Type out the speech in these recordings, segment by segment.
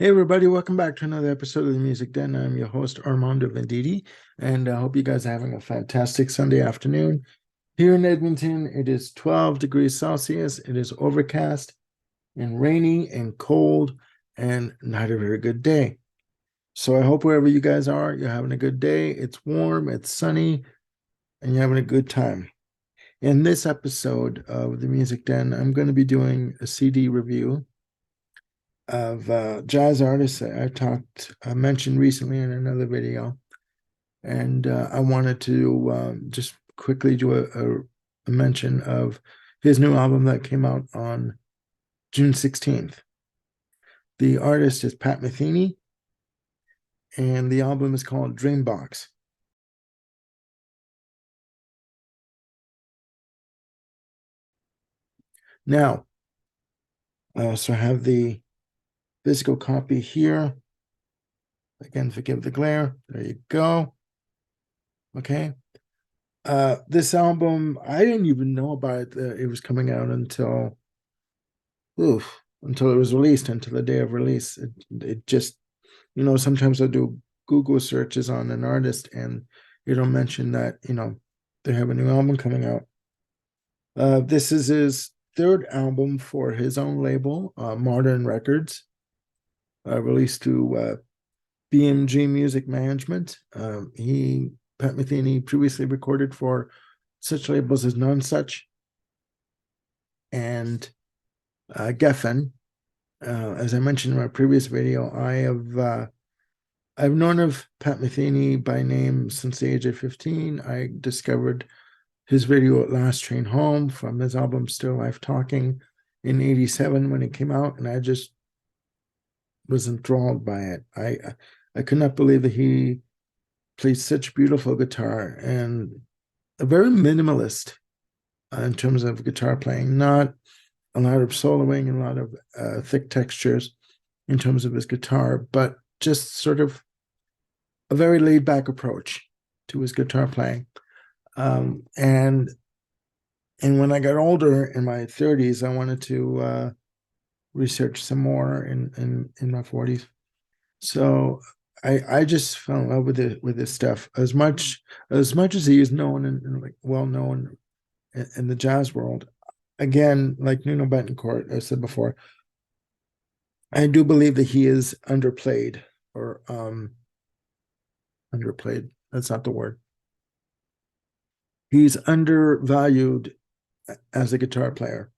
Hey everybody, welcome back to another episode of the Music Den. I'm your host Armando Venditti, and I hope you guys are having a fantastic Sunday afternoon. Here in Edmonton, it is 12 degrees Celsius. It is overcast and rainy and cold and not a very good day. So I hope wherever you guys are, you're having a good day. It's warm, it's sunny, and you're having a good time. In this episode of the Music Den, I'm going to be doing a CD review of jazz artists I mentioned recently in another video, and I wanted to just quickly do a mention of his new album that came out on June 16th. The artist is Pat Metheny, and the album is called Dreambox. Now, so I have the physical copy here. Again, forgive the glare. There you go. Okay. This album, I didn't even know about it. It was coming out until it was released, until the day of release. It just, sometimes I do Google searches on an artist and it'll mention that, they have a new album coming out. This is his third album for his own label, Modern Records, released to BMG Music Management. Pat Metheny previously recorded for such labels as Nonsuch and Geffen. As I mentioned in my previous video, I've known of Pat Metheny by name since the age of 15. I discovered his video at Last Train Home from his album Still Life Talking in '87 when it came out, and I just was enthralled by it. I could not believe that he plays such beautiful guitar and a very minimalist in terms of guitar playing, not a lot of soloing and a lot of thick textures in terms of his guitar, but just sort of a very laid back approach to his guitar playing. And when I got older in my 30s, I wanted to research some more in my 40s. So I just fell in love with this stuff as he is known and like well known in the jazz world. Again, like Nuno Betancourt, I said before, I do believe that he is underplayed or underplayed. That's not the word. He's undervalued as a guitar player,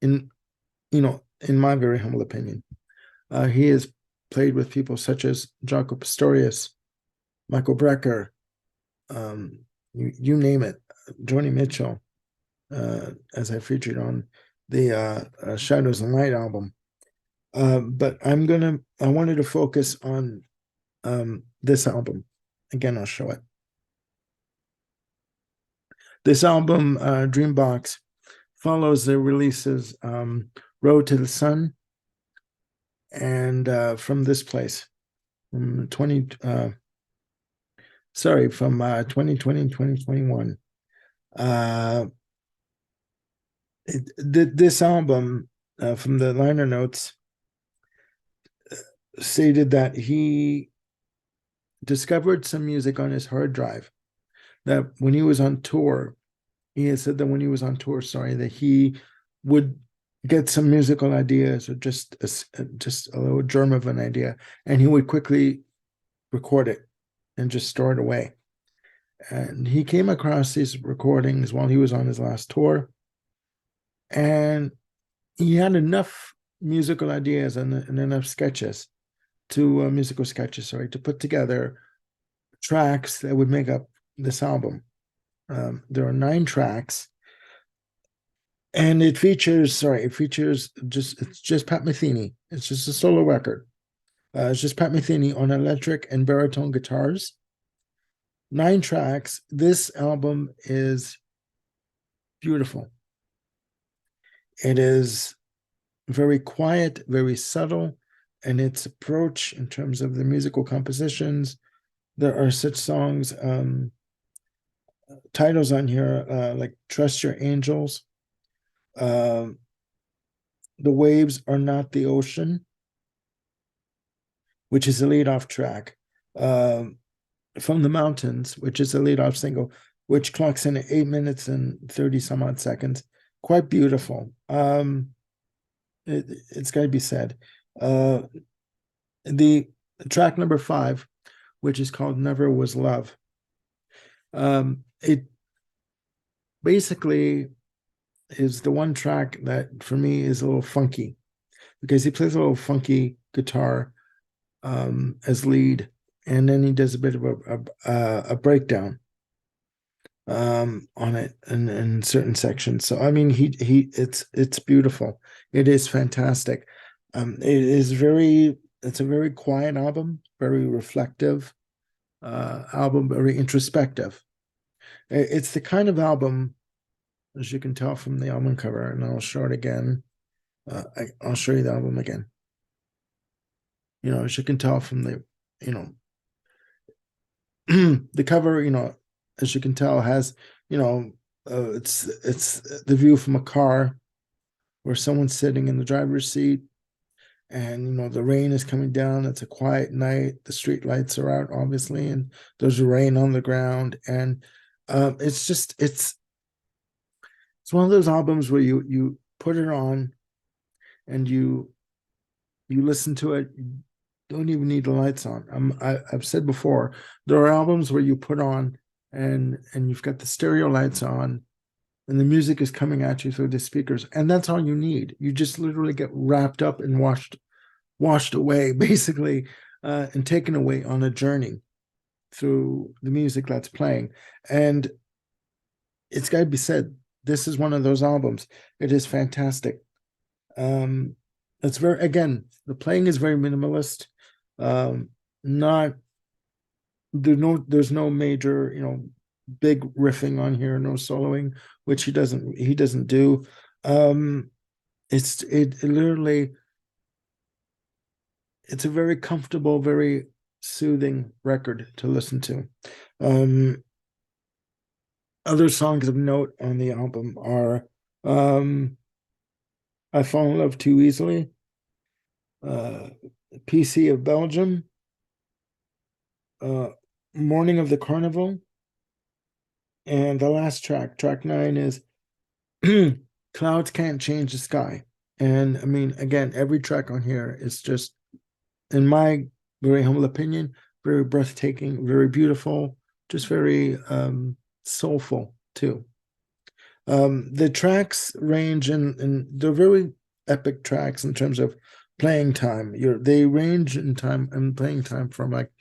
in in my very humble opinion. He has played with people such as Jaco Pastorius, Michael Brecker, you name it, Joni Mitchell, as I featured on the Shadows and Light album. But I wanted to focus on this album. Again, I'll show it. This album, Dreambox, follows the releases Road to the Sun and From This Place from 2020 and 2021. This album, from the liner notes, stated that he discovered some music on his hard drive. That when he was on tour, he had said that when he was on tour, that he would get some musical ideas or just a little germ of an idea, and he would quickly record it and just store it away. And he came across these recordings while he was on his last tour, and he had enough musical ideas and enough sketches musical sketches, to put together tracks that would make up this album. There are 9 tracks, and it's just Pat Metheny. It's just a solo record. It's just Pat Metheny on electric and baritone guitars. 9 tracks. This album is beautiful. It is very quiet, very subtle, and its approach in terms of the musical compositions. There are such songs, titles on here like Trust Your Angels, The Waves Are Not the Ocean, which is the lead off track. Um, from the Mountains, which is the lead off single, which clocks in at 8 minutes and 30 some odd seconds. Quite beautiful. It's got to be said. Uh, the track number 5, which is called Never Was Love. It basically is the one track that for me is a little funky because he plays a little funky guitar as lead, and then he does a bit of a breakdown on it in certain sections. So I mean, it's beautiful. It is fantastic. It's a very quiet album, very reflective album, very introspective. It's the kind of album, as you can tell from the album cover, and I'll show it again. I'll show you the album again. You know, as you can tell from the, you know, the cover, you know, as you can tell, has, you know, it's the view from a car where someone's sitting in the driver's seat, and you know the rain is coming down. It's a quiet night. The street lights are out, obviously, and there's rain on the ground, and it's one of those albums where you put it on and you listen to it. You don't even need the lights on. I've said before, there are albums where you put on and you've got the stereo lights on and the music is coming at you through the speakers, and that's all you need. You just literally get wrapped up and washed away, basically, and taken away on a journey through the music that's playing. And it's got to be said, this is one of those albums. It is fantastic. Um, it's very, again, the playing is very minimalist. Not there's no major, you know, big riffing on here, no soloing, which he doesn't do. Um, it literally, it's a very comfortable, very soothing record to listen to. Um, other songs of note on the album are I Fall in Love Too Easily, uh, PC of Belgium, uh, Morning of the Carnival, and the last track, track 9, is Clouds Can't Change the Sky. And I mean, again, every track on here is just, in my very humble opinion, very breathtaking, very beautiful, just very soulful too. The tracks range in they're very epic tracks in terms of playing time. They range in time and playing time from like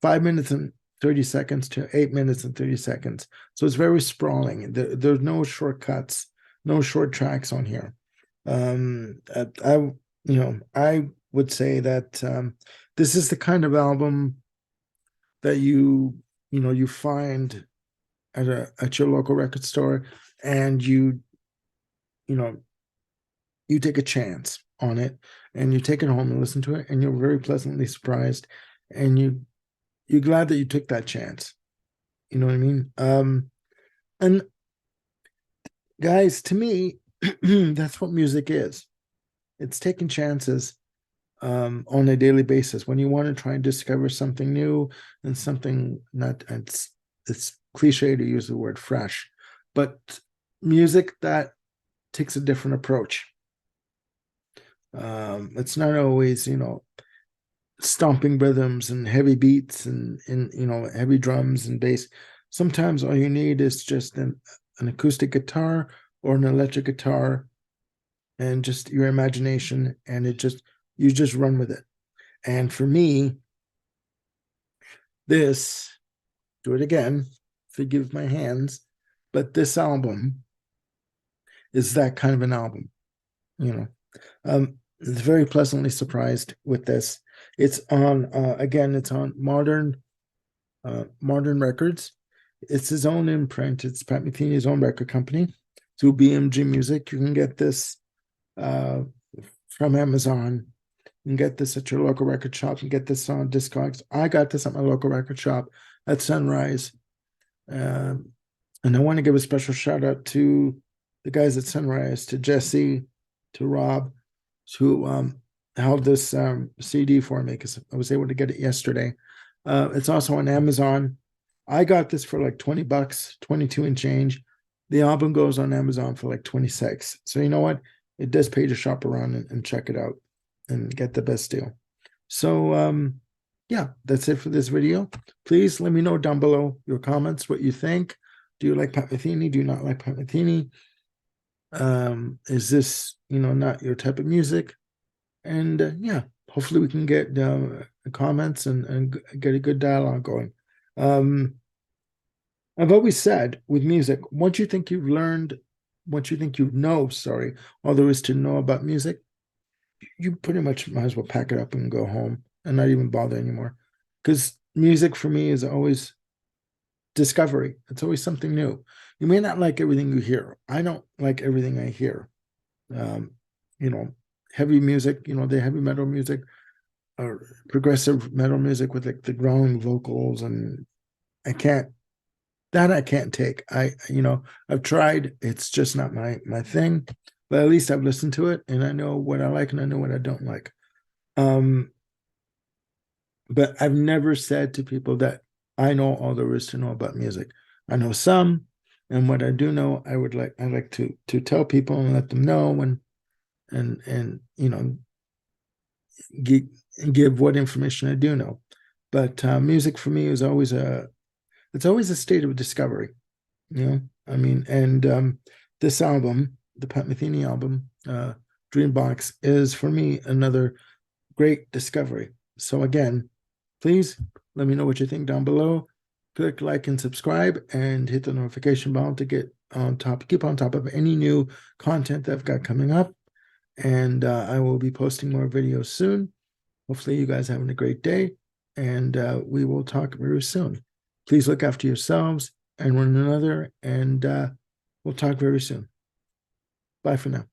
5 minutes and 30 seconds to 8 minutes and 30 seconds. So it's very sprawling. There's no shortcuts, no short tracks on here. I would say that this is the kind of album that you find at your local record store, and you know you take a chance on it, and you take it home and listen to it, and you're very pleasantly surprised, and you're glad that you took that chance. You know what I mean? And guys, to me, that's what music is. It's taking chances on a daily basis when you want to try and discover something new and something not. It's cliche to use the word fresh, but music that takes a different approach. It's not always, stomping rhythms and heavy beats and heavy drums and bass. Sometimes all you need is just an acoustic guitar or an electric guitar and just your imagination, and you just run with it. And for me, this, do it again, forgive my hands, but this album is that kind of an album, you know. It's very pleasantly surprised with this. It's on again, it's on Modern Records. It's his own imprint. It's Pat Metheny's own record company through BMG Music. You can get this from Amazon. You can get this at your local record shop. You can get this on Discogs. I got this at my local record shop at Sunrise. And I want to give a special shout out to the guys at Sunrise, to Jesse, to Rob, who held this CD for me because I was able to get it yesterday. It's also on Amazon. I got this for like 20 bucks, 22 and change. The album goes on Amazon for like 26. So you know what? It does pay to shop around and check it out and get the best deal. So yeah, that's it for this video. Please let me know down below your comments, what you think. Do you like Pat Metheny? Do you not like Pat Metheny? Is this, not your type of music? And yeah, hopefully we can get comments and get a good dialogue going. I've always said with music, once you think you've learned, once you think you know, sorry, all there is to know about music, you pretty much might as well pack it up and go home and not even bother anymore. Because music for me is always discovery. It's always something new. You may not like everything you hear. I don't like everything I hear. Um, you know, heavy music, the heavy metal music or progressive metal music with like the growling vocals, and I can't I can't take. I've tried. It's just not my thing. But at least I've listened to it and I know what I like and I know what I don't like. Um, but I've never said to people that I know all there is to know about music. I know some, and what I do know, I like to tell people and let them know and give, give what information I do know. But music for me is always it's always a state of discovery. I mean, and this album, the Pat Metheny album, Dreambox, is for me another great discovery. So again, please let me know what you think down below. Click like and subscribe and hit the notification bell to keep on top of any new content that I've got coming up. And I will be posting more videos soon. Hopefully you guys are having a great day, and we will talk very soon. Please look after yourselves and one another, and we'll talk very soon. Bye for now.